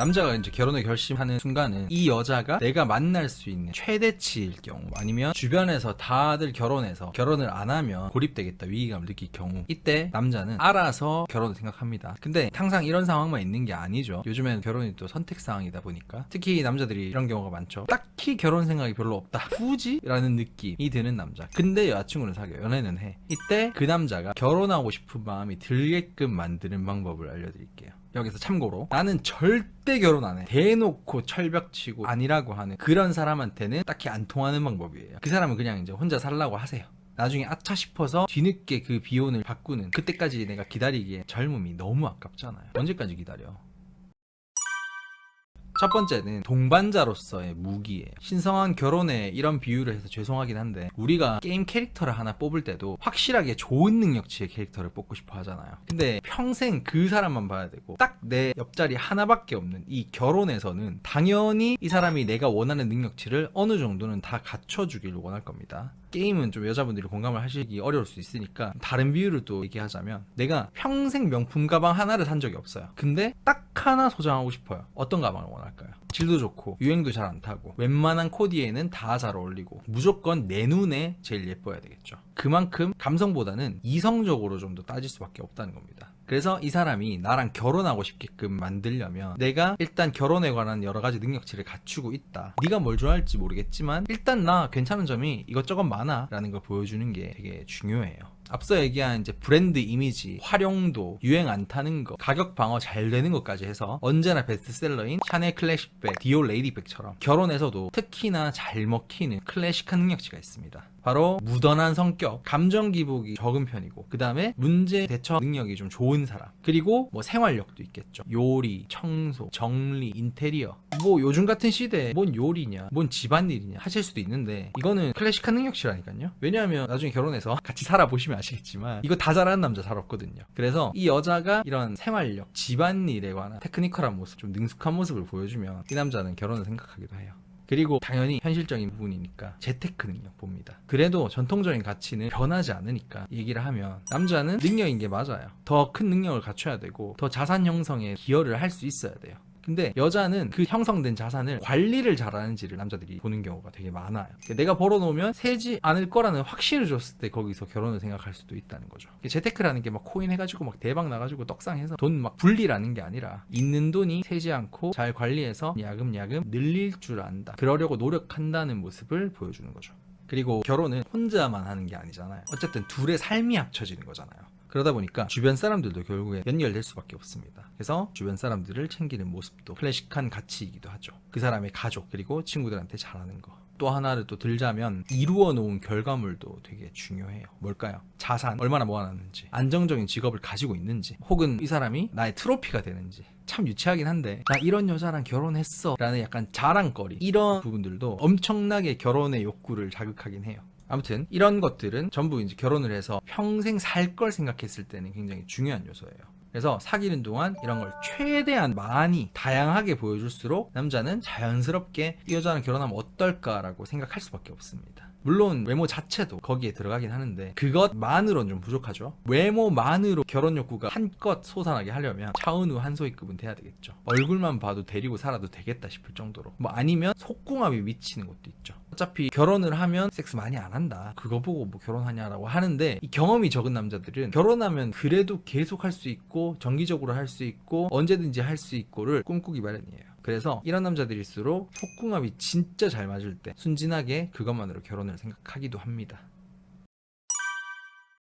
남자가 이제 결혼을 결심하는 순간은 이 여자가 내가 만날 수 있는 최대치일 경우, 아니면 주변에서 다들 결혼해서 결혼을 안 하면 고립되겠다 위기감을 느낄 경우, 이때 남자는 알아서 결혼을 생각합니다. 근데 항상 이런 상황만 있는 게 아니죠. 요즘에는 결혼이 또 선택사항이다 보니까 특히 남자들이 이런 경우가 많죠. 딱히 결혼 생각이 별로 없다, 굳이? 라는 느낌이 드는 남자. 근데 여자친구는 사귀어, 연애는 해. 이때 그 남자가 결혼하고 싶은 마음이 들게끔 만드는 방법을 알려드릴게요. 여기서 참고로, 나는 절대 결혼 안 해, 대놓고 철벽치고 아니라고 하는 그런 사람한테는 딱히 안 통하는 방법이에요. 그 사람은 그냥 이제 혼자 살라고 하세요. 나중에 아차 싶어서 뒤늦게 그 비혼을 바꾸는, 그때까지 내가 기다리기에 젊음이 너무 아깝잖아요. 언제까지 기다려? 첫 번째는 동반자로서의 무기예요. 신성한 결혼에 이런 비유를 해서 죄송하긴 한데, 우리가 게임 캐릭터를 하나 뽑을 때도 확실하게 좋은 능력치의 캐릭터를 뽑고 싶어 하잖아요. 근데 평생 그 사람만 봐야 되고 딱 내 옆자리 하나밖에 없는 이 결혼에서는 당연히 이 사람이 내가 원하는 능력치를 어느 정도는 다 갖춰주기를 원할 겁니다. 게임은 좀 여자분들이 공감을 하시기 어려울 수 있으니까 다른 비유를 또 얘기하자면, 내가 평생 명품 가방 하나를 산 적이 없어요. 근데 딱 하나 소장하고 싶어요. 어떤 가방을 원할까요? 질도 좋고 유행도 잘 안 타고 웬만한 코디에는 다 잘 어울리고 무조건 내 눈에 제일 예뻐야 되겠죠. 그만큼 감성보다는 이성적으로 좀 더 따질 수밖에 없다는 겁니다. 그래서 이 사람이 나랑 결혼하고 싶게끔 만들려면 내가 일단 결혼에 관한 여러 가지 능력치를 갖추고 있다, 네가 뭘 좋아할지 모르겠지만 일단 나 괜찮은 점이 이것저것 많아 라는 걸 보여주는 게 되게 중요해요. 앞서 얘기한 이제 브랜드 이미지, 활용도, 유행 안 타는 거, 가격 방어 잘 되는 것까지 해서 언제나 베스트셀러인 샤넬 클래식백, 디올 레이디백처럼 결혼에서도 특히나 잘 먹히는 클래식한 능력치가 있습니다. 바로 무던한 성격, 감정 기복이 적은 편이고, 그 다음에 문제 대처 능력이 좀 좋은 사람, 그리고 뭐 생활력도 있겠죠. 요리, 청소, 정리, 인테리어. 뭐 요즘 같은 시대에 뭔 요리냐, 뭔 집안일이냐 하실 수도 있는데, 이거는 클래식한 능력치라니까요. 왜냐하면 나중에 결혼해서 같이 살아보시면 아시겠지만 이거 다 잘하는 남자 잘 없거든요. 그래서 이 여자가 이런 생활력, 집안일에 관한 테크니컬한 모습, 좀 능숙한 모습을 보여주면 이 남자는 결혼을 생각하기도 해요. 그리고 당연히 현실적인 부분이니까 재테크 능력 봅니다. 그래도 전통적인 가치는 변하지 않으니까 얘기를 하면, 남자는 능력인 게 맞아요. 더 큰 능력을 갖춰야 되고 더 자산 형성에 기여를 할 수 있어야 돼요. 근데 여자는 그 형성된 자산을 관리를 잘하는지를 남자들이 보는 경우가 되게 많아요. 내가 벌어놓으면 새지 않을 거라는 확신을 줬을 때 거기서 결혼을 생각할 수도 있다는 거죠. 재테크라는 게 막 코인 해가지고 막 대박 나가지고 떡상해서 돈 막 분리라는 게 아니라, 있는 돈이 새지 않고 잘 관리해서 야금야금 늘릴 줄 안다, 그러려고 노력한다는 모습을 보여주는 거죠. 그리고 결혼은 혼자만 하는 게 아니잖아요. 어쨌든 둘의 삶이 합쳐지는 거잖아요. 그러다 보니까 주변 사람들도 결국에 연결될 수밖에 없습니다. 그래서 주변 사람들을 챙기는 모습도 클래식한 가치이기도 하죠. 그 사람의 가족, 그리고 친구들한테 잘하는 거. 또 하나를 또 들자면, 이루어 놓은 결과물도 되게 중요해요. 뭘까요? 자산, 얼마나 모아놨는지, 안정적인 직업을 가지고 있는지, 혹은 이 사람이 나의 트로피가 되는지. 참 유치하긴 한데, 나 이런 여자랑 결혼했어 라는 약간 자랑거리, 이런 부분들도 엄청나게 결혼의 욕구를 자극하긴 해요. 아무튼 이런 것들은 전부 이제 결혼을 해서 평생 살 걸 생각했을 때는 굉장히 중요한 요소예요. 그래서 사귀는 동안 이런 걸 최대한 많이 다양하게 보여줄수록 남자는 자연스럽게 이 여자랑 결혼하면 어떨까라고 생각할 수밖에 없습니다. 물론 외모 자체도 거기에 들어가긴 하는데 그것만으로는 좀 부족하죠. 외모만으로 결혼 욕구가 한껏 솟아나게 하려면 차은우 한소희급은 돼야 되겠죠. 얼굴만 봐도 데리고 살아도 되겠다 싶을 정도로. 뭐 아니면 속궁합이 미치는 것도 있죠. 어차피 결혼을 하면 섹스 많이 안 한다, 그거 보고 뭐 결혼하냐라고 하는데, 이 경험이 적은 남자들은 결혼하면 그래도 계속 할 수 있고 정기적으로 할 수 있고 언제든지 할 수 있고를 꿈꾸기 마련이에요. 그래서 이런 남자들일수록 속궁합이 진짜 잘 맞을 때 순진하게 그것만으로 결혼을 생각하기도 합니다.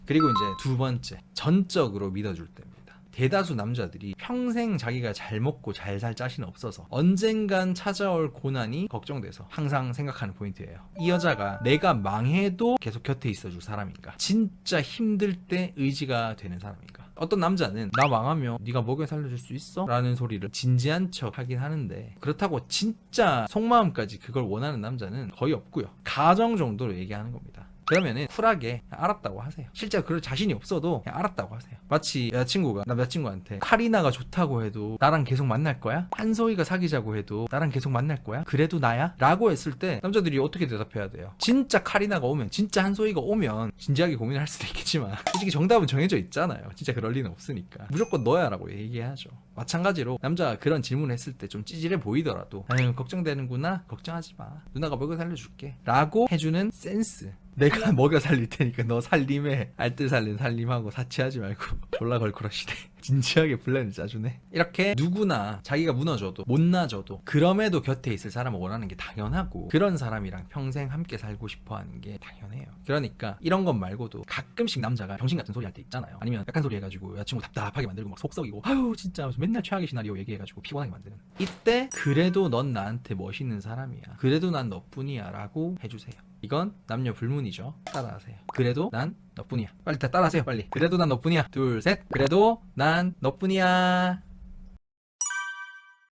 그리고 이제 두 번째, 전적으로 믿어줄 때입니다. 대다수 남자들이 평생 자기가 잘 먹고 잘 살 자신 없어서 언젠간 찾아올 고난이 걱정돼서 항상 생각하는 포인트예요. 이 여자가 내가 망해도 계속 곁에 있어줄 사람인가, 진짜 힘들 때 의지가 되는 사람인가. 어떤 남자는 나 망하면 네가 먹여 살려줄 수 있어? 라는 소리를 진지한 척 하긴 하는데, 그렇다고 진짜 속마음까지 그걸 원하는 남자는 거의 없고요. 가정 정도로 얘기하는 겁니다. 그러면은 쿨하게 알았다고 하세요. 실제로 그럴 자신이 없어도 그냥 알았다고 하세요. 마치 여자친구가 남자친구한테 카리나가 좋다고 해도 나랑 계속 만날 거야? 한소희가 사귀자고 해도 나랑 계속 만날 거야? 그래도 나야? 라고 했을 때 남자들이 어떻게 대답해야 돼요? 진짜 카리나가 오면, 진짜 한소희가 오면 진지하게 고민을 할 수도 있겠지만 솔직히 정답은 정해져 있잖아요. 진짜 그럴 리는 없으니까 무조건 너야 라고 얘기해야죠. 마찬가지로 남자가 그런 질문을 했을 때 좀 찌질해 보이더라도 아유 걱정되는구나, 걱정하지 마, 누나가 먹여 살려줄게 라고 해주는 센스. 내가 먹여 살릴 테니까 너 살림에 알뜰 살림 살림하고 사치하지 말고 졸라 걸크러시네. 진지하게 플랜을 짜주네. 이렇게 누구나 자기가 무너져도 못나져도 그럼에도 곁에 있을 사람을 원하는 게 당연하고, 그런 사람이랑 평생 함께 살고 싶어 하는 게 당연해요. 그러니까 이런 것 말고도 가끔씩 남자가 병신 같은 소리 할 때 있잖아요. 아니면 약한 소리 해가지고 여자친구 답답하게 만들고 막 속썩이고 아유 진짜 맨날 최악의 시나리오 얘기해가지고 피곤하게 만드는, 이때 그래도 넌 나한테 멋있는 사람이야, 그래도 난 너뿐이야 라고 해주세요. 이건 남녀 불문이죠. 따라하세요. 그래도 난 너뿐이야. 빨리 다 따라하세요. 빨리. 그래도 난 너뿐이야. 둘, 셋. 그래도 난 너뿐이야.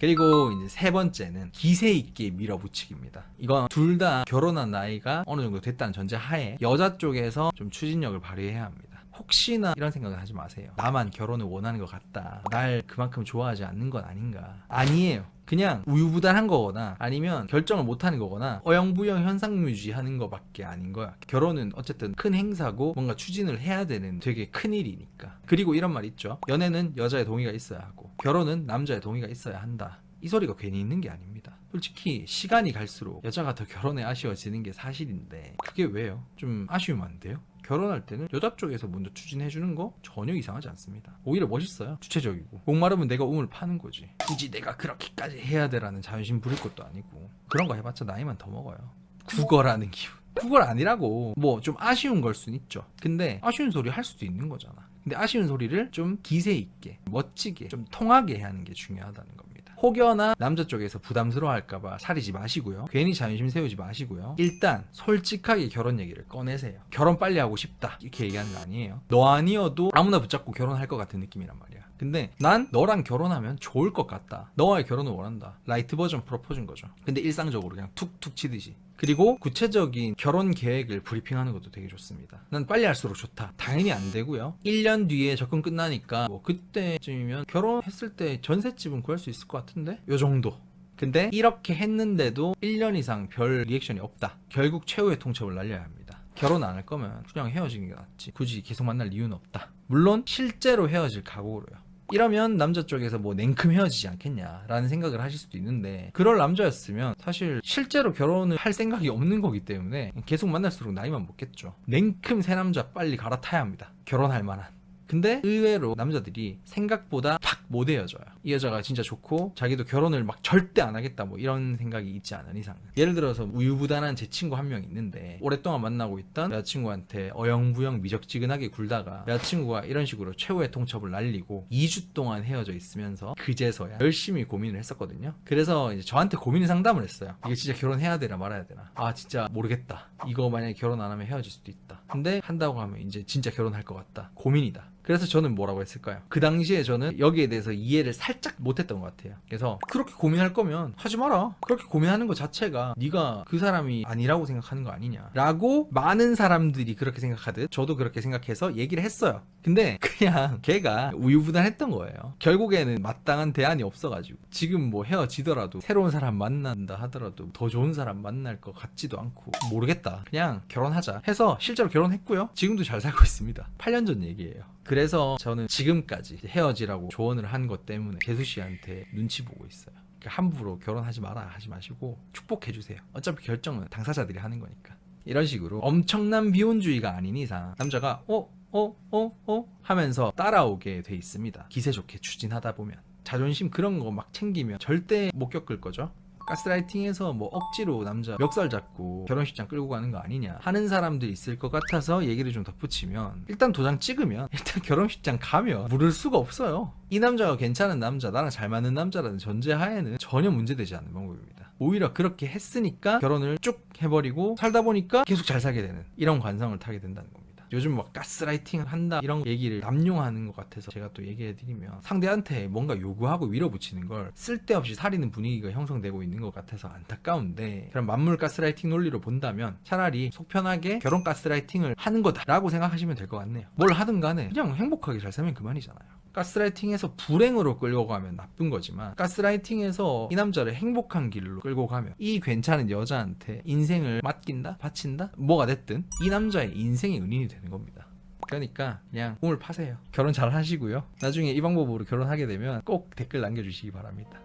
그리고 이제 세 번째는 기세 있게 밀어붙이기입니다. 이건 둘 다 결혼한 나이가 어느 정도 됐다는 전제 하에 여자 쪽에서 좀 추진력을 발휘해야 합니다. 혹시나 이런 생각을 하지 마세요. 나만 결혼을 원하는 것 같다, 날 그만큼 좋아하지 않는 건 아닌가. 아니에요. 그냥 우유부단한 거거나 아니면 결정을 못하는 거거나 어영부영 현상유지하는 거밖에 아닌 거야. 결혼은 어쨌든 큰 행사고 뭔가 추진을 해야 되는 되게 큰 일이니까. 그리고 이런 말 있죠. 연애는 여자의 동의가 있어야 하고 결혼은 남자의 동의가 있어야 한다. 이 소리가 괜히 있는 게 아닙니다. 솔직히 시간이 갈수록 여자가 더 결혼에 아쉬워지는 게 사실인데 그게 왜요? 좀 아쉬우면 안 돼요? 결혼할 때는 여자 쪽에서 먼저 추진해주는 거 전혀 이상하지 않습니다. 오히려 멋있어요. 주체적이고. 목마르면 내가 우물 파는 거지. 굳이 내가 그렇게까지 해야 되라는 자존심 부릴 것도 아니고. 그런 거 해봤자 나이만 더 먹어요. 국어라는 기분. 국어를 아니라고 뭐 좀 아쉬운 걸 순 있죠. 근데 아쉬운 소리 할 수도 있는 거잖아. 근데 아쉬운 소리를 좀 기세 있게, 멋지게, 좀 통하게 하는 게 중요하다는 겁니다. 혹여나 남자 쪽에서 부담스러워할까봐 사리지 마시고요. 괜히 자존심 세우지 마시고요. 일단 솔직하게 결혼 얘기를 꺼내세요. 결혼 빨리 하고 싶다 이렇게 얘기하는 거 아니에요. 너 아니어도 아무나 붙잡고 결혼할 것 같은 느낌이란 말이야. 근데 난 너랑 결혼하면 좋을 것 같다, 너와의 결혼을 원한다. 라이트 버전 프로포즈인 거죠. 근데 일상적으로 그냥 툭툭 치듯이. 그리고 구체적인 결혼 계획을 브리핑하는 것도 되게 좋습니다. 난 빨리 할수록 좋다. 당연히 안 되고요. 1년 뒤에 적금 끝나니까 뭐 그때쯤이면 결혼했을 때 전셋집은 구할 수 있을 것 같은데? 요 정도. 근데 이렇게 했는데도 1년 이상 별 리액션이 없다. 결국 최후의 통첩을 날려야 합니다. 결혼 안 할 거면 그냥 헤어지는 게 낫지. 굳이 계속 만날 이유는 없다. 물론 실제로 헤어질 각오로요. 이러면 남자 쪽에서 뭐 냉큼 헤어지지 않겠냐라는 생각을 하실 수도 있는데, 그럴 남자였으면 사실 실제로 결혼을 할 생각이 없는 거기 때문에 계속 만날수록 나이만 먹겠죠. 냉큼 새 남자 빨리 갈아타야 합니다. 결혼할 만한. 근데 의외로 남자들이 생각보다 팍 못 헤어져요. 이 여자가 진짜 좋고 자기도 결혼을 막 절대 안 하겠다 뭐 이런 생각이 있지 않은 이상은. 예를 들어서 우유부단한 제 친구 한 명 있는데 오랫동안 만나고 있던 여자친구한테 어영부영 미적지근하게 굴다가 여자친구가 이런 식으로 최후의 통첩을 날리고 2주 동안 헤어져 있으면서 그제서야 열심히 고민을 했었거든요. 그래서 이제 저한테 고민 상담을 했어요. 이게 진짜 결혼해야 되나 말아야 되나. 아 진짜 모르겠다. 이거 만약에 결혼 안 하면 헤어질 수도 있다. 근데 한다고 하면 이제 진짜 결혼할 것 같다. 고민이다. 그래서 저는 뭐라고 했을까요? 그 당시에 저는 여기에 대해서 이해를 살짝 못했던 것 같아요. 그래서 그렇게 고민할 거면 하지 마라. 그렇게 고민하는 것 자체가 네가 그 사람이 아니라고 생각하는 거 아니냐 라고 많은 사람들이 그렇게 생각하듯 저도 그렇게 생각해서 얘기를 했어요. 근데 그냥 걔가 우유부단했던 거예요. 결국에는 마땅한 대안이 없어가지고 지금 뭐 헤어지더라도 새로운 사람 만난다 하더라도 더 좋은 사람 만날 것 같지도 않고 모르겠다. 그냥 결혼하자 해서 실제로 결혼했고요. 지금도 잘 살고 있습니다. 8년 전 얘기예요. 그래서 저는 지금까지 헤어지라고 조언을 한 것 때문에 재수 씨한테 눈치 보고 있어요. 그러니까 함부로 결혼하지 마라 하지 마시고 축복해주세요. 어차피 결정은 당사자들이 하는 거니까. 이런 식으로 엄청난 비혼주의가 아닌 이상 남자가 하면서 따라오게 돼 있습니다. 기세 좋게 추진하다 보면. 자존심 그런 거 막 챙기면 절대 못 겪을 거죠. 가스라이팅해서 뭐 억지로 남자 멱살 잡고 결혼식장 끌고 가는 거 아니냐 하는 사람들이 있을 것 같아서 얘기를 좀 덧붙이면, 일단 도장 찍으면 일단 결혼식장 가면 물을 수가 없어요. 이 남자가 괜찮은 남자, 나랑 잘 맞는 남자라는 전제하에는 전혀 문제되지 않는 방법입니다. 오히려 그렇게 했으니까 결혼을 쭉 해버리고 살다 보니까 계속 잘 살게 되는 이런 관성을 타게 된다는 겁니다. 요즘 막 가스라이팅을 한다 이런 얘기를 남용하는 것 같아서 제가 또 얘기해드리면, 상대한테 뭔가 요구하고 밀어붙이는 걸 쓸데없이 사리는 분위기가 형성되고 있는 것 같아서 안타까운데, 그럼 만물 가스라이팅 논리로 본다면 차라리 속 편하게 결혼 가스라이팅을 하는 거다라고 생각하시면 될 것 같네요. 뭘 하든 간에 그냥 행복하게 잘 살면 그만이잖아요. 가스라이팅에서 불행으로 끌고 가면 나쁜 거지만, 가스라이팅에서 이 남자를 행복한 길로 끌고 가면 이 괜찮은 여자한테 인생을 맡긴다? 바친다? 뭐가 됐든 이 남자의 인생의 은인이 되는 겁니다. 그러니까 그냥 꿈을 파세요. 결혼 잘 하시고요. 나중에 이 방법으로 결혼하게 되면 꼭 댓글 남겨주시기 바랍니다.